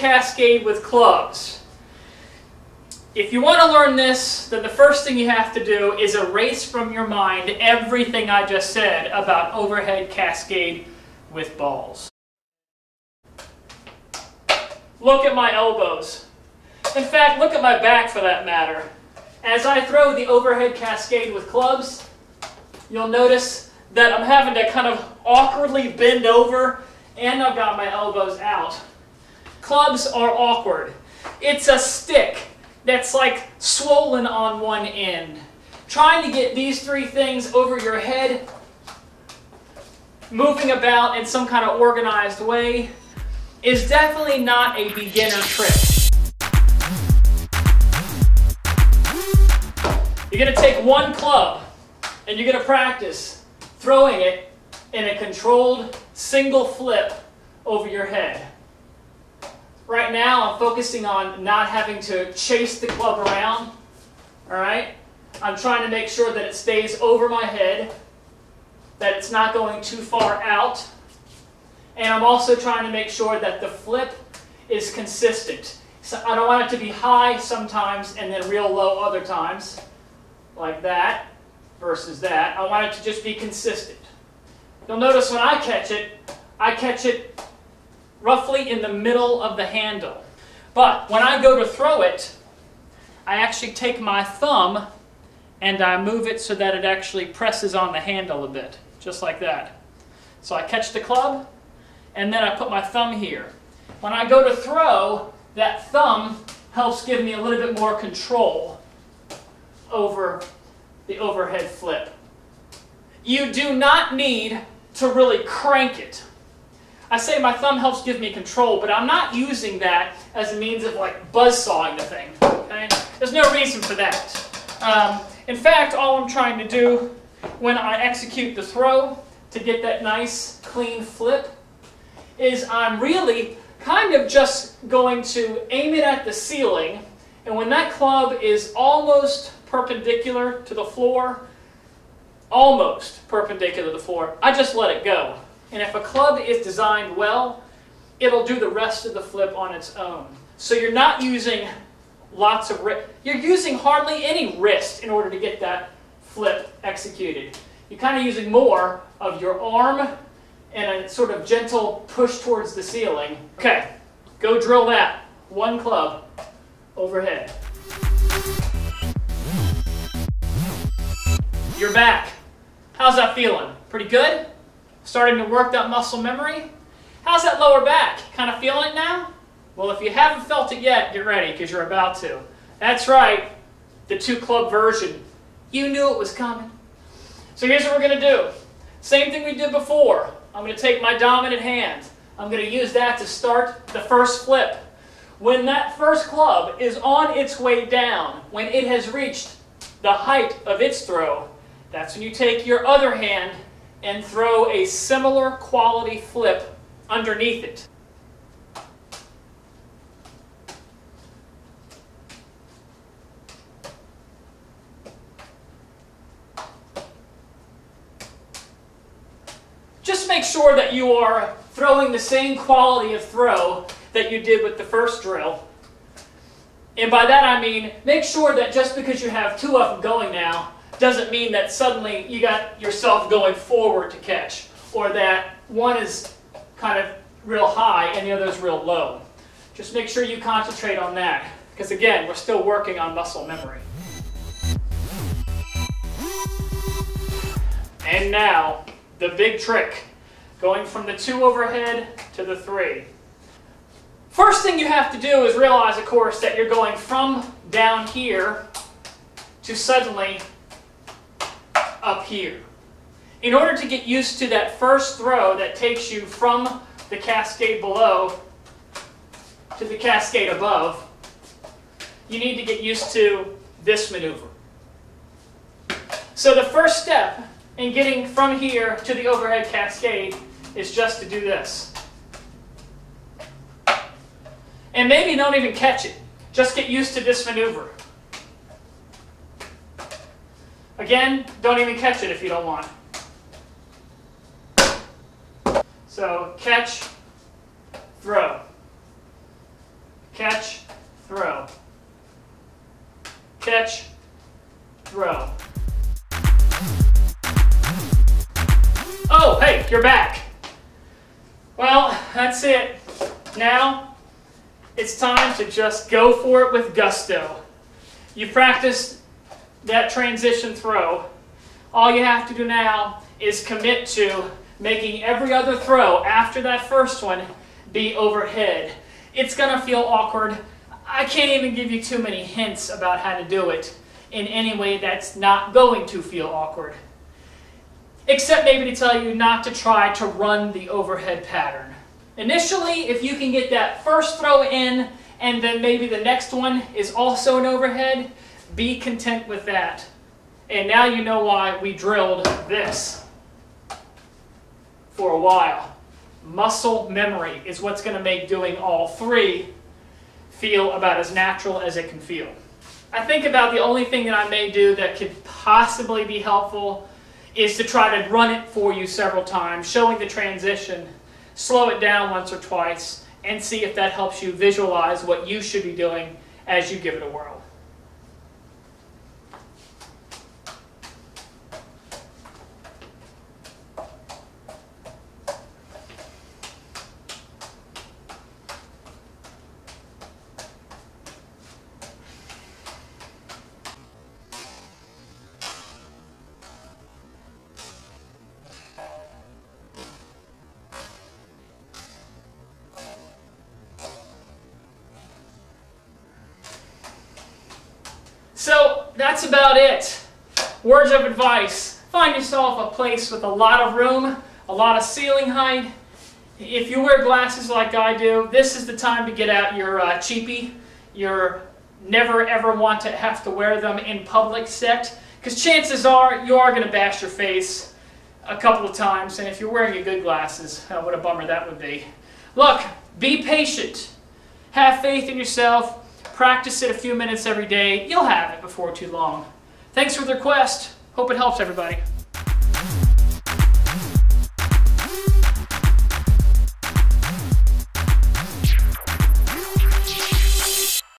cascade with clubs. If you want to learn this, then the first thing you have to do is erase from your mind everything I just said about overhead cascade with balls. Look at my elbows. In fact, look at my back for that matter. As I throw the overhead cascade with clubs, you'll notice that I'm having to kind of awkwardly bend over, and I've got my elbows out. Clubs are awkward. It's a stick that's like swollen on one end. Trying to get these three things over your head, moving about in some kind of organized way, is definitely not a beginner trick. You're going to take one club and you're going to practice throwing it in a controlled single flip over your head. Right now I'm focusing on not having to chase the club around. Alright? I'm trying to make sure that it stays over my head, that it's not going too far out, and I'm also trying to make sure that the flip is consistent. So I don't want it to be high sometimes and then real low other times, like that versus that. I want it to just be consistent. You'll notice when I catch it roughly in the middle of the handle. But when I go to throw it, I actually take my thumb and I move it so that it actually presses on the handle a bit, just like that. So I catch the club, and then I put my thumb here. When I go to throw, that thumb helps give me a little bit more control over the overhead flip. You do not need to really crank it. I say my thumb helps give me control, but I'm not using that as a means of like buzzsawing the thing. Okay? There's no reason for that. In fact, all I'm trying to do when I execute the throw to get that nice clean flip is I'm really kind of just going to aim it at the ceiling, and when that club is almost perpendicular to the floor, I just let it go. And if a club is designed well, it'll do the rest of the flip on its own. So you're not using lots of wrist. You're using hardly any wrist in order to get that flip executed. You're kind of using more of your arm and a sort of gentle push towards the ceiling. Okay, go drill that. One club overhead. You're back. How's that feeling? Pretty good? Starting to work that muscle memory? How's that lower back? Kind of feeling it now? Well, if you haven't felt it yet, get ready, because you're about to. That's right, the two-club version. You knew it was coming. So here's what we're going to do. Same thing we did before. I'm going to take my dominant hand. I'm going to use that to start the first flip. When that first club is on its way down, when it has reached the height of its throw, that's when you take your other hand and throw a similar quality flip underneath it. Just make sure that you are throwing the same quality of throw that you did with the first drill. And by that I mean, make sure that just because you have two of them going now, doesn't mean that suddenly you got yourself going forward to catch, or that one is kind of real high and the other is real low. Just make sure you concentrate on that, because again, we're still working on muscle memory. And now, the big trick, going from the 2 overhead to the 3. First thing you have to do is realize, of course, that you're going from down here to suddenly up here. In order to get used to that first throw that takes you from the cascade below to the cascade above, you need to get used to this maneuver. So the first step in getting from here to the overhead cascade is just to do this. And maybe don't even catch it. Just get used to this maneuver. Again, don't even catch it if you don't want. So catch, throw. Catch, throw. Catch, throw. Oh, hey, you're back. Well, that's it. Now, it's time to just go for it with gusto. You practiced that transition throw. All you have to do now is commit to making every other throw after that first one be overhead. It's going to feel awkward. I can't even give you too many hints about how to do it in any way that's not going to feel awkward. Except maybe to tell you not to try to run the overhead pattern. Initially, if you can get that first throw in and then maybe the next one is also an overhead, be content with that. And now you know why we drilled this for a while. Muscle memory is what's going to make doing all three feel about as natural as it can feel. I think about the only thing that I may do that could possibly be helpful is to try to run it for you several times, showing the transition, slow it down once or twice, and see if that helps you visualize what you should be doing as you give it a whirl. So that's about it. Words of advice. Find yourself a place with a lot of room, a lot of ceiling height. If you wear glasses like I do, this is the time to get out your cheapie, your never ever want to have to wear them in public set, because chances are you are going to bash your face a couple of times, and if you're wearing your good glasses, what a bummer that would be. Look, be patient. Have faith in yourself. Practice it a few minutes every day. You'll have it before too long. Thanks for the request. Hope it helps everybody.